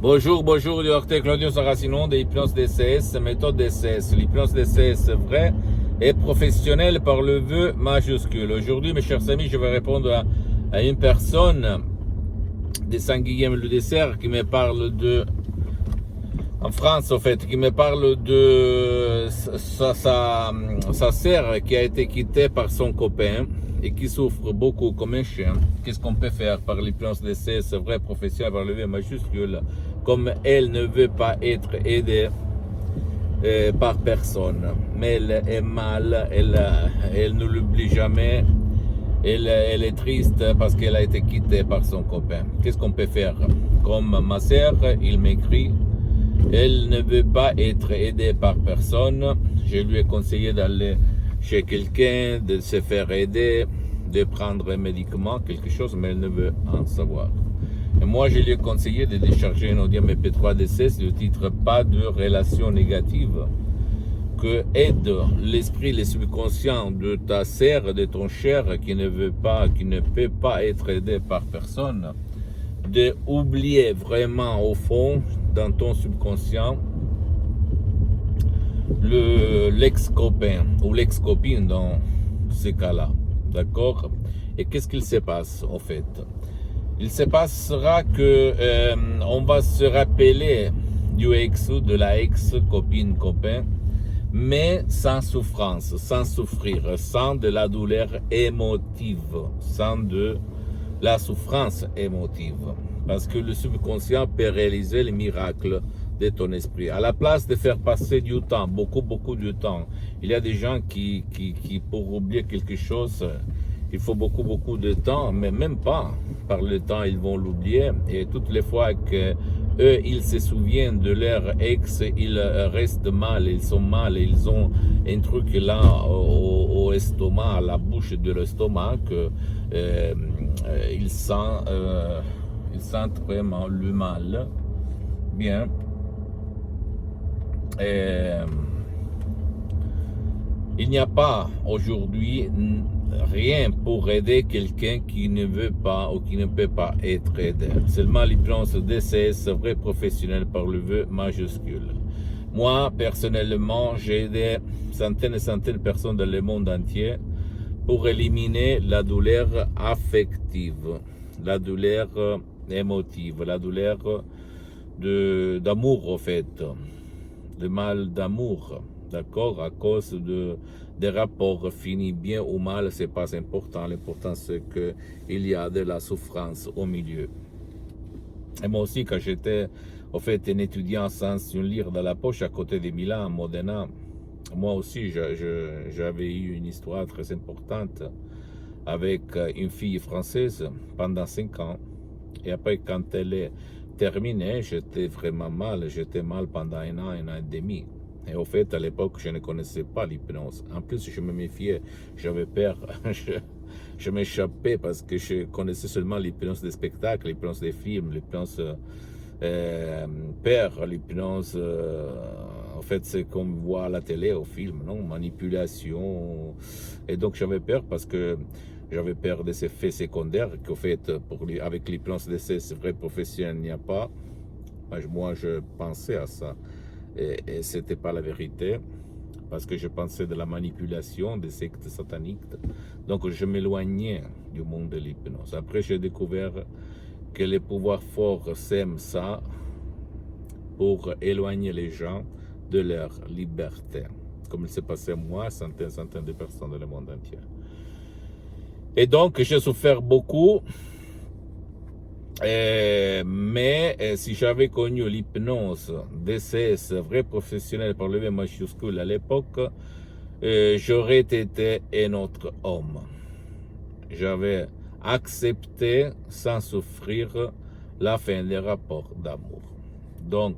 Bonjour, bonjour, docteur Claudio Saracino de l'hypnose DCS, méthode DCS. L'hypnose DCS vraie et professionnelle par le vœu majuscule. Aujourd'hui, mes chers amis, je vais répondre à une personne de Saint-Guilhem-le-Dessert qui me parle en France, en fait, qui me parle de sa sœur qui a été quittée par son copain et qui souffre beaucoup comme un chien. Qu'est-ce qu'on peut faire par l'hypnose DCS vraie professionnelle par le V majuscule, comme elle ne veut pas être aidée par personne, mais elle est mal, elle ne l'oublie jamais, elle est triste parce qu'elle a été quittée par son copain. Qu'est-ce qu'on peut faire? Comme ma sœur, il m'écrit, elle ne veut pas être aidée par personne. Je lui ai conseillé d'aller chez quelqu'un, de se faire aider, de prendre un médicament, quelque chose, mais elle ne veut en savoir. Et moi, je lui ai conseillé de décharger un audio MP3 DCS, le titre Pas de relation négative, que aide l'esprit, le subconscient de ta sœur, de ton cher, qui ne peut pas être aidé par personne, de oublier vraiment au fond, dans ton subconscient, l'ex-copain ou l'ex-copine dans ce cas-là. D'accord? Et qu'est-ce qu'il se passe en fait? Il se passera que on va se rappeler du ex ou de la ex-copine, copain, mais sans souffrance, sans souffrir, sans de la douleur émotive, sans de la souffrance émotive. Parce que le subconscient peut réaliser le miracle de ton esprit. À la place de faire passer du temps, beaucoup de temps, il y a des gens qui pour oublier quelque chose, il faut beaucoup de temps, mais même pas par le temps, ils vont l'oublier. Et toutes les fois que eux, ils se souviennent de leur ex, ils restent mal, ils sont mal, ils ont un truc là au estomac, à la bouche de l'estomac, ils sentent vraiment le mal. Bien. Il n'y a pas aujourd'hui rien pour aider quelqu'un qui ne veut pas ou qui ne peut pas être aidé. Seulement l'hypnose DCS vrai professionnel par le vœu majuscule. Moi, personnellement, j'ai aidé centaines et centaines de personnes dans le monde entier pour éliminer la douleur affective, la douleur émotive, la douleur d'amour, en fait, le mal d'amour, d'accord, à cause des rapports finis bien ou mal, c'est pas important. L'important, c'est qu'il y a de la souffrance au milieu. Et moi aussi, quand j'étais, en fait, un étudiant sans un livre dans la poche à côté de Milan, à Modena, moi aussi, j'avais eu une histoire très importante avec une fille française pendant 5 ans. Et après, quand elle est terminée, j'étais vraiment mal. J'étais mal pendant un an et demi. Et au fait, à l'époque, je ne connaissais pas l'hypnose. En plus, je me méfiais, j'avais peur. Je m'échappais parce que je connaissais seulement l'hypnose des spectacles, l'hypnose des films, l'hypnose peur, l'hypnose, en fait, c'est comme voit à la télé, au film, non? Manipulation. Et donc, j'avais peur parce que j'avais peur des effets secondaires qu'au fait, avec l'hypnose d'essai, c'est vrai, professionnel, il n'y a pas. Moi, je pensais à ça. Et ce n'était pas la vérité, parce que je pensais de la manipulation, des sectes sataniques. Donc, je m'éloignais du monde de l'hypnose. Après, j'ai découvert que les pouvoirs forts sèment ça pour éloigner les gens de leur liberté. Comme il s'est passé à moi, centaines de personnes dans le monde entier. Et donc, j'ai souffert beaucoup. Mais si j'avais connu l'hypnose DCS, vrai professionnel par le V majuscule à l'époque, j'aurais été un autre homme. J'avais accepté sans souffrir la fin des rapports d'amour. Donc,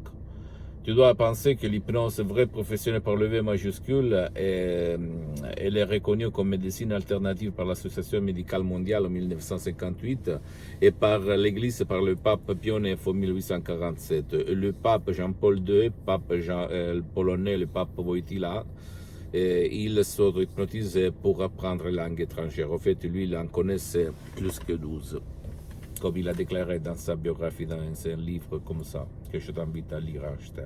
tu dois penser que l'hypnose vraie professionnelle par le V majuscule, elle est reconnue comme médecine alternative par l'Association médicale mondiale en 1958 et par l'Église, par le pape Pie IX en 1847. Le pape Jean-Paul II, le polonais, le pape Wojtyła, il s'auto-hypnotisait pour apprendre la langue étrangère. En fait, lui, il en connaissait plus que 12. comme il a déclaré dans sa biographie, dans un livre comme ça, que je t'invite à lire, à acheter.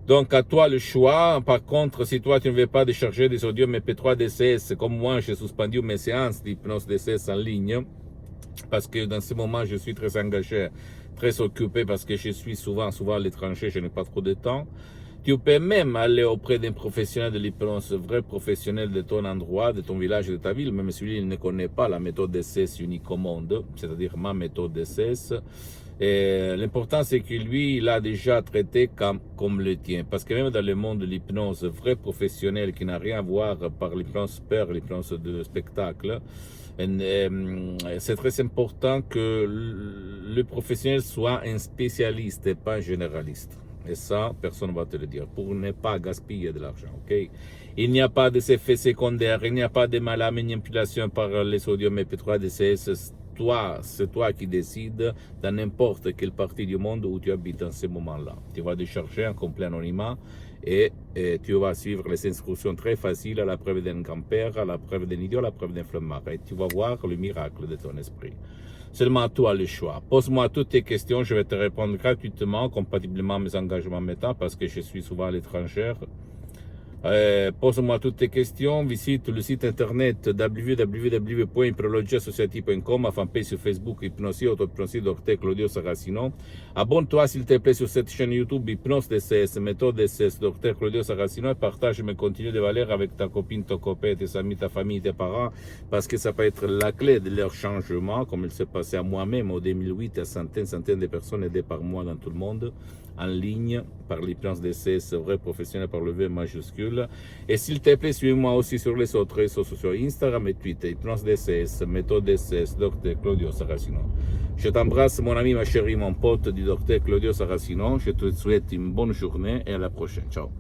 Donc, à toi le choix. Par contre, si toi, tu ne veux pas décharger des audios MP3 DCS, comme moi, j'ai suspendu mes séances d'hypnose DCS en ligne, parce que dans ce moment, je suis très engagé, très occupé, parce que je suis souvent à l'étranger, je n'ai pas trop de temps. Tu peux même aller auprès d'un professionnel de l'hypnose, vrai professionnel de ton endroit, de ton village, de ta ville, même si lui il ne connaît pas la méthode DCS unique au monde, c'est-à-dire ma méthode DCS. L'important, c'est que lui, il a déjà traité comme le tien. Parce que même dans le monde de l'hypnose, vrai professionnel qui n'a rien à voir par l'hypnose peur, l'hypnose de spectacle, c'est très important que le professionnel soit un spécialiste et pas un généraliste. Et ça, personne ne va te le dire, pour ne pas gaspiller de l'argent, ok? Il n'y a pas d'effets secondaires, il n'y a pas de manipulation par les sodium MP3 DCS. C'est toi qui décides dans n'importe quelle partie du monde où tu habites en ce moment-là. Tu vas décharger en complet anonymat et tu vas suivre les instructions très faciles à la preuve d'un grand-père, à la preuve d'un idiot, à la preuve d'un flemmard. Et tu vas voir le miracle de ton esprit. Seulement toi le choix. Pose-moi toutes tes questions, je vais te répondre gratuitement, compatiblement à mes engagements maintenant, parce que je suis souvent à l'étranger. Pose-moi toutes tes questions, visite le site internet www.hypnologieassociative.com, ma fanpage sur Facebook, Hypnosie, Auto-Hypnosie, Dr Claudio Saracino. Abonne-toi s'il te plaît sur cette chaîne YouTube Hypnose DCS, méthode DCS, Dr Claudio Saracino, et partage mes contenus de valeur avec ta copine, ton copain, tes amis, ta famille, tes parents, parce que ça peut être la clé de leur changement, comme il s'est passé à moi-même en 2008, à centaines de personnes aidées par moi dans tout le monde, en ligne, par l'hypnose DCS, vrai professionnel par le V majuscule. Et s'il te plaît, suis-moi aussi sur les autres réseaux sociaux, Instagram et Twitter, Hypnose DCS, méthode DCS, Dr Claudio Saracino. Je t'embrasse, mon ami, ma chérie, mon pote du Dr Claudio Saracino. Je te souhaite une bonne journée et à la prochaine. Ciao.